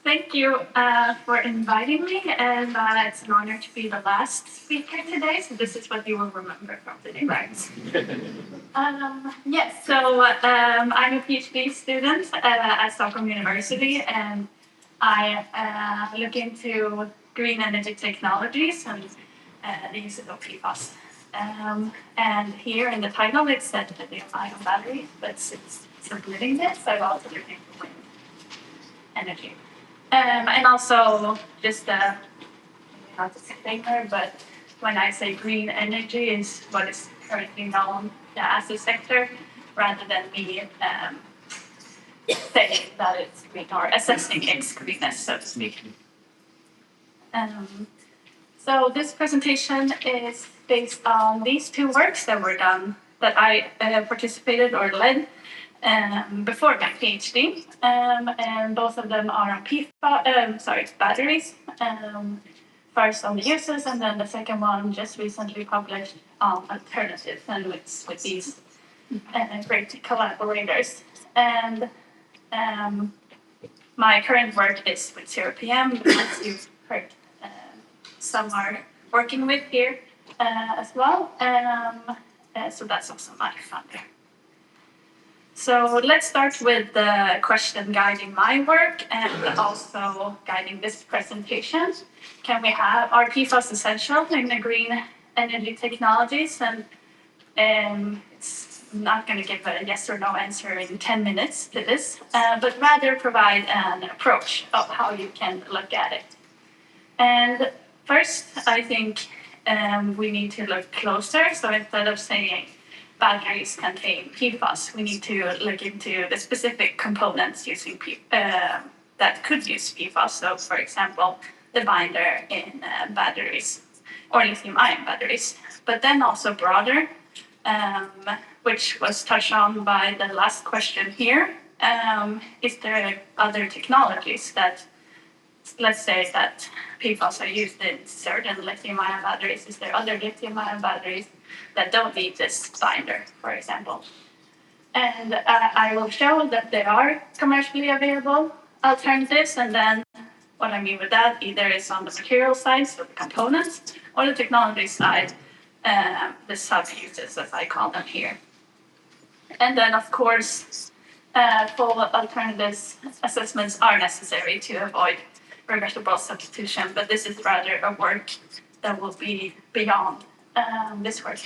Thank you for inviting me, and it's an honor to be the last speaker today. So this is what you will remember from today, right? Yes. So I'm a PhD student at Stockholm University, and I look into green energy technologies and the use of PFAS. And here in the title it said lithium-ion battery, but since submitting this, I've also looked into wind energy. And also, just not a disclaimer, but when I say green energy is what is currently known as a sector, rather than me saying that it's green or assessing its greenness, so to speak. So this presentation is based on these two works that were done that I participated or led before my PhD, and both of them are on batteries. First on the uses, and then the second one just recently published on alternatives, and with these great collaborators. And my current work is with 0PM, as you've heard, some are working with here as well. So that's also my funder. So let's start with the question guiding my work and also guiding this presentation. Are PFAS essential in the green energy technologies? And it's not going to give a yes or no answer in 10 minutes to this, but rather provide an approach of how you can look at it. And first, I think we need to look closer. So instead of saying batteries contain PFAS, we need to look into the specific components using that could use PFAS. So, for example, the binder in batteries or lithium-ion batteries. But then also broader, which was touched on by the last question here. Is there other technologies that, let's say that PFAS are used in certain lithium-ion batteries? Is there other lithium-ion batteries that don't need this binder, for example? And I will show that there are commercially available alternatives, and then what I mean with that either is on the material side, so the components, or the technology side, the sub-uses, as I call them here. And then, of course, full alternatives assessments are necessary to avoid regrettable substitution, but this is rather a work that will be beyond this work.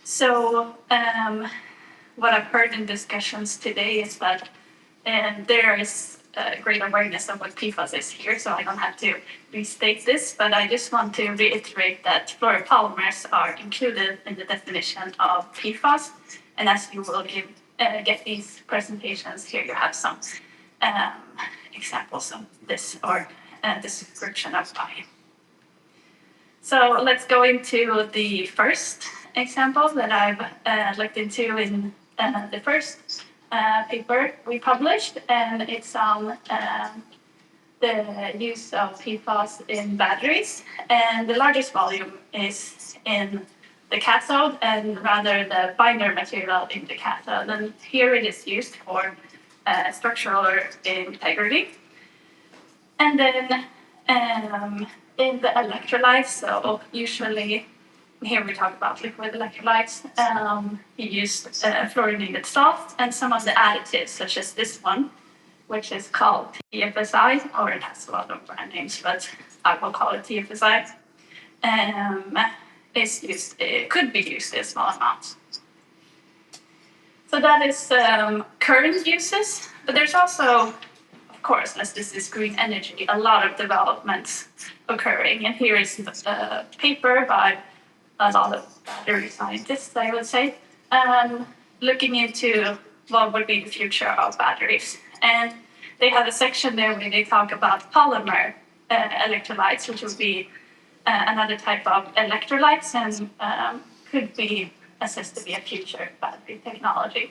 So what I've heard in discussions today is that there is great awareness of what PFAS is here, so I don't have to restate this, but I just want to reiterate that fluoropolymers are included in the definition of PFAS, and as you will get these presentations here, you have some examples of this or description of why. So let's go into the first example that I've looked into in the first paper we published, and it's on the use of PFAS in batteries. And the largest volume is in the cathode, and rather the binder material in the cathode. And here it is used for structural integrity. And then in the electrolytes, so usually here we talk about liquid electrolytes, you use fluorinated salt and some of the additives, such as this one, which is called TFSI, or it has a lot of brand names, but I will call it TFSI. It could be used in small amounts. So that is current uses, but there's also, of course, as this is green energy, a lot of developments occurring. And here is a paper by a lot of battery scientists, I would say, looking into what would be the future of batteries. And they have a section there where they talk about polymer electrolytes, which would be another type of electrolytes and could be assessed to be a future battery technology.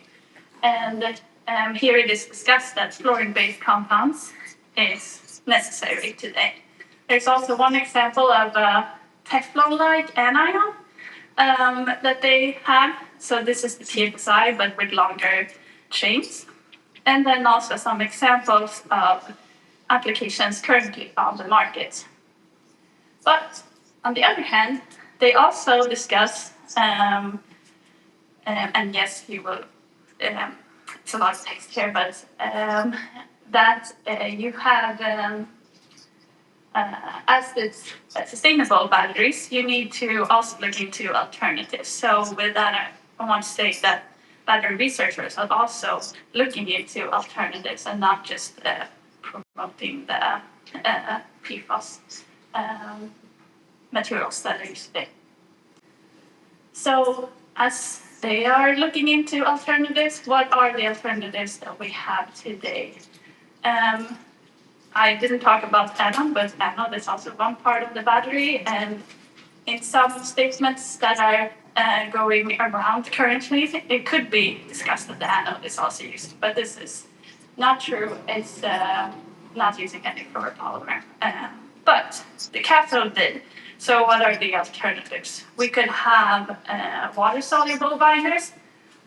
And here it is discussed that fluorine-based compounds is necessary today. There's also one example of a Teflon-like anion that they have. So this is the TFSI, but with longer chains. and then also some examples of applications currently on the market. But on the other hand, they also discuss, and yes, you will, it's a lot of text here, but that you have, as it's sustainable batteries, you need to also look into alternatives. So with that, I want to say that battery researchers are also looking into alternatives and not just promoting the PFAS materials that are used today. So as they are looking into alternatives, what are the alternatives that we have today? I didn't talk about anode, but anode is also one part of the battery, and in some statements that are going around currently, it could be discussed that the anode is also used, but this is not true. It's not using any fluoropolymer. But the cathode did. So what are the alternatives? We could have water-soluble binders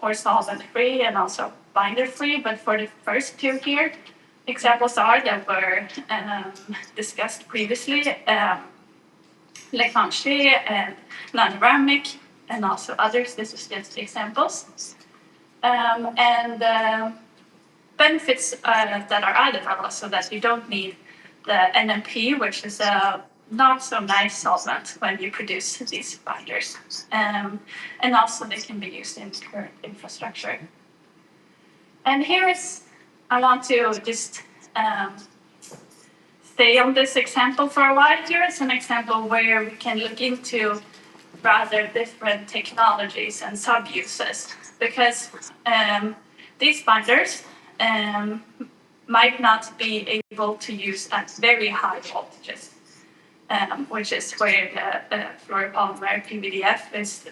or solvent-free and also binder-free, but for the first two here, examples are that were discussed previously, lithium-ion and non-ceramic, and also others. This is just examples. Benefits that are added are also that you don't need the NMP, which is a not so nice solvent when you produce these binders. And also they can be used in current infrastructure. And here is, I want to just stay on this example for a while. Here is an example where we can look into rather different technologies and sub-uses, because these binders might not be able to use at very high voltages, which is where the fluoropolymer PVDF is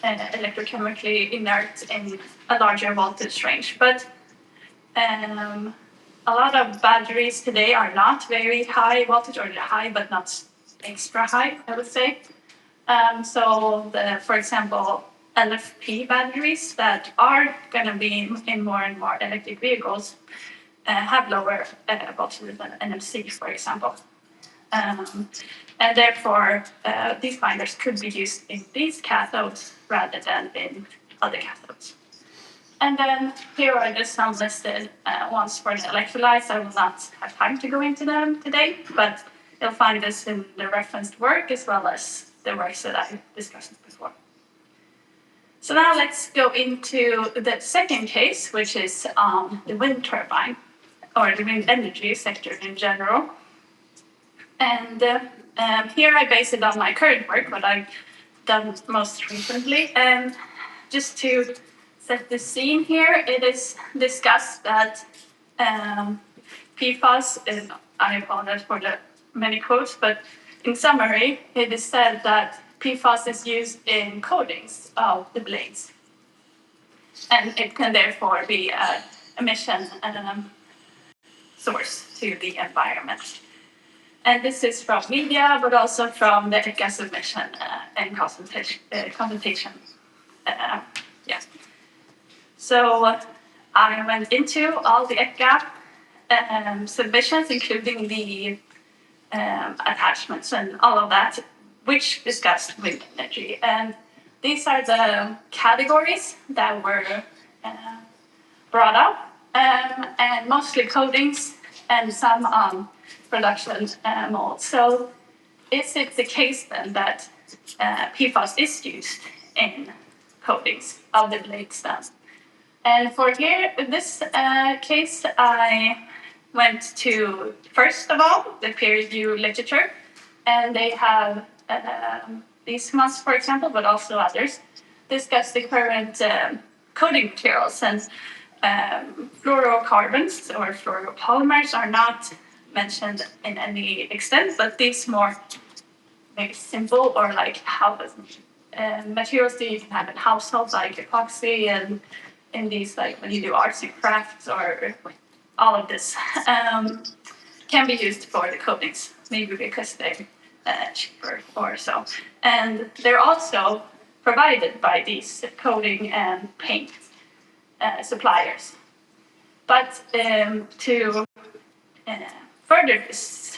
electrochemically inert in a larger voltage range. But a lot of batteries today are not very high voltage, or they're high but not extra high, I would say. So, for example, LFP batteries that are going to be in more and more electric vehicles have lower voltage than NMC, for example. And therefore, these binders could be used in these cathodes rather than in other cathodes. And then here are just some listed ones for the electrolytes. I will not have time to go into them today, but you'll find this in the referenced work as well as the works that I discussed before. So now let's go into the second case, which is the wind turbine, or the wind energy sector in general. And here I base it on my current work, what I've done most recently. And just to set the scene here, it is discussed that PFAS, and I apologize for the many quotes, but in summary, it is said that PFAS is used in coatings of the blades, and it can therefore be an emission source to the environment. And this is from media, but also from the gas emission and concentration. So I went into all the ECGAP submissions, including the attachments and all of that, which discussed wind energy. And these are the categories that were brought up, and mostly coatings and some production molds. So is it the case then that PFAS is used in coatings of the blades then? And for here, in this case, I went to, first of all, the peer-reviewed literature, and they have these ones, for example, but also others, discuss the current coating materials. And fluorocarbons or fluoropolymers are not mentioned in any extent, but these more maybe simple or like how materials that you can have in households, like epoxy, and in these, like when you do arts and crafts or all of this, can be used for the coatings, maybe because they're cheaper or so. And they're also provided by these coating and paint suppliers. But to further this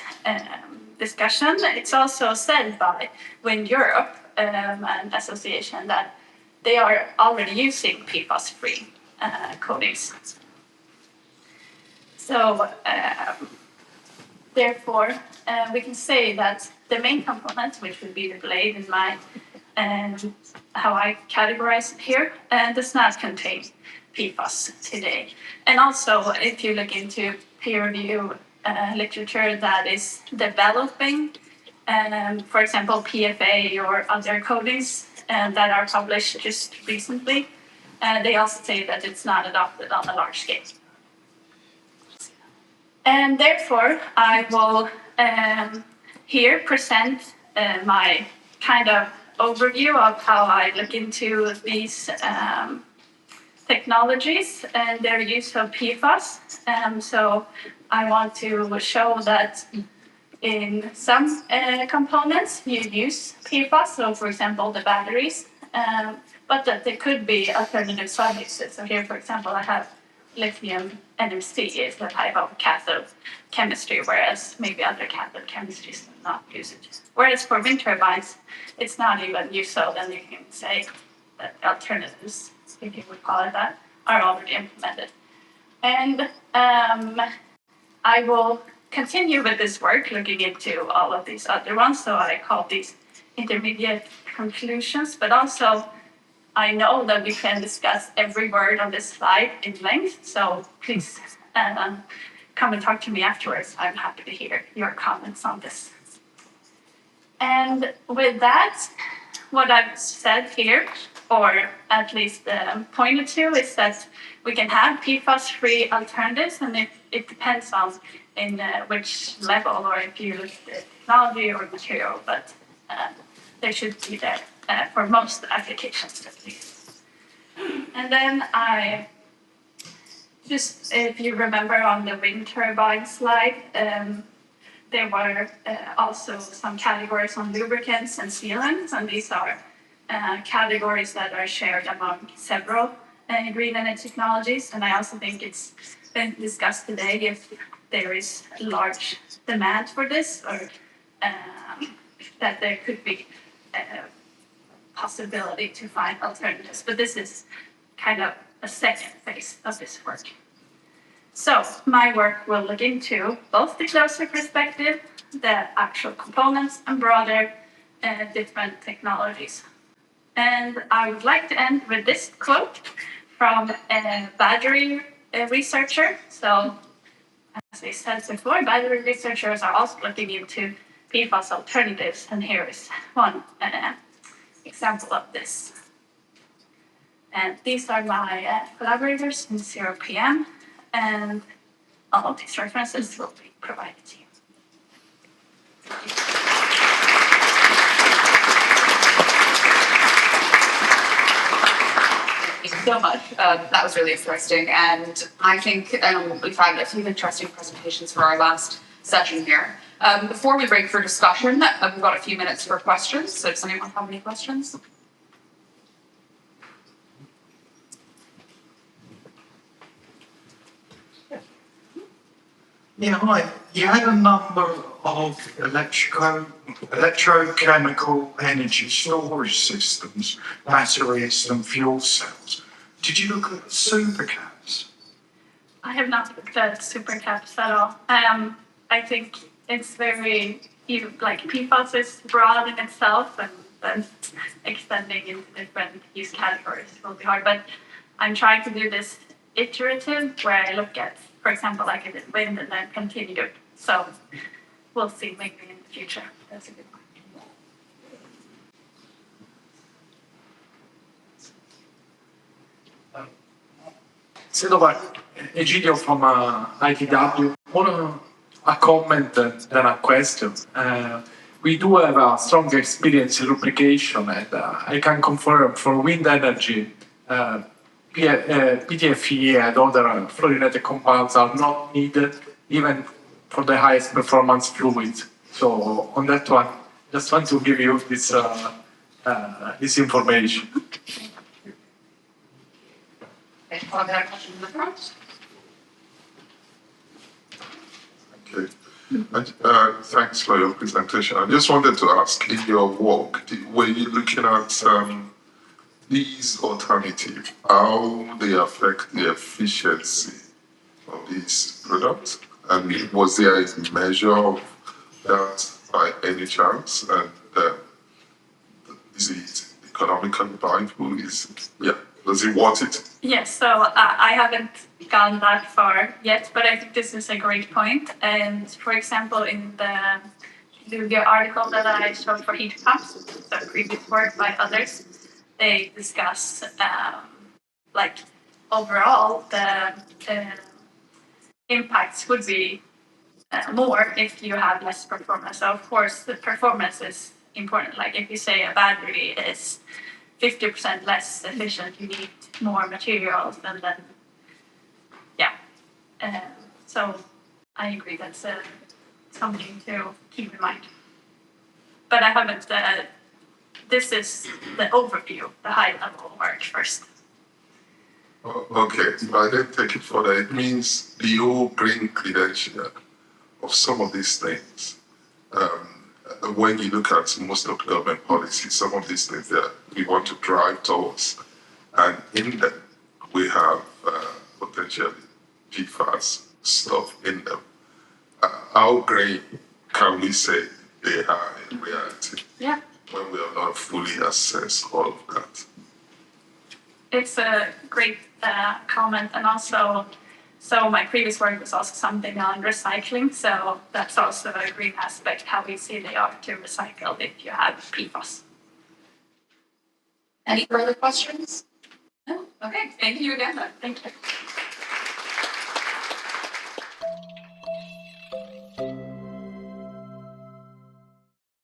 discussion, it's also said by Wind Europe, an association, that they are already using PFAS-free coatings. So therefore, we can say that the main component, which would be the blade in my, how I categorize it here, does not contain PFAS today. And also, if you look into peer review literature that is developing, for example, PFA or other coatings that are published just recently, they also say that it's not adopted on a large scale. And therefore, I will here present my kind of overview of how I look into these technologies and their use of PFAS. So I want to show that in some components you use PFAS, so for example the batteries, but that there could be alternative sub-uses. So here, for example, I have lithium NMC is the type of cathode chemistry, whereas maybe other cathode chemistries do not use it. Whereas for wind turbines, it's not even used, so then you can say that alternatives, if you would call it that, are already implemented. And I will continue with this work looking into all of these other ones, so I call these intermediate conclusions, but also I know that we can discuss every word on this slide in length, so please come and talk to me afterwards. I'm happy to hear your comments on this. And with that, what I've said here, or at least pointed to, is that we can have PFAS-free alternatives, and it depends on in which level, or if you look at the technology or material, but they should be there for most applications at least. And then I just, if you remember on the wind turbine slide, there were also some categories on lubricants and sealants, and these are categories that are shared among several green energy technologies. And I also think it's been discussed today if there is large demand for this, or that there could be possibility to find alternatives. But this is kind of a second phase of this work. So my work will look into both the closer perspective, the actual components, and broader different technologies. And I would like to end with this quote from a battery researcher. So as I said before, battery researchers are also looking into PFAS alternatives, and here is one example of this. And these are my collaborators in 0PM, and all of these references will be provided to you. Thank you so much. That was really interesting, and I think we've had a few interesting presentations for our last session here. Before we break for discussion, we've got a few minutes for questions. So does anyone have any questions? Yeah, hi. You had a number of electrochemical energy storage systems, batteries and fuel cells. Did you look at supercaps? I have not looked at supercaps at all. I think it's very, like PFAS is broad in itself, and then extending into different use categories will be hard. But I'm trying to do this iterative, where I look at, for example, like I did wind and then continue. So we'll see maybe in the future. That's a good one. Sedova, Egidio from ITW. More a comment than a question. We do have a strong experience in lubrication, and I can confirm for wind energy, PTFE and other fluorinated compounds are not needed, even for the highest performance fluids. So on that one, just want to give you this information. Okay, I've got a question in the front. Thanks for your presentation. I just wanted to ask, in your work, were you looking at these alternatives, how they affect the efficiency of these products? And was there a measure of that by any chance? And is it economically viable? Does it want it? Yes, so I haven't gone that far yet, but I think this is a great point. And for example, in the article that I showed for heat pumps, the previous work by others, they discuss like overall the impacts would be more if you have less performance. So of course the performance is important. Like if you say a battery is 50% less efficient, you need more materials, and then so I agree that's something to keep in mind. But I haven't. This is the overview, the high level work first. Okay, I didn't take it further. It means the whole green credential of some of these things. When you look at most of the government policies, some of these things that we want to drive towards, and in them we have potentially PFAS stuff in them. How green can we say they are in reality? Yeah. When we have not fully assessed all of that. It's a great comment, and also, so my previous work was also something on recycling, so that's also a green aspect, how easy they are to recycle if you have PFAS. Any further questions? No? Okay, thank you again then. Thank you.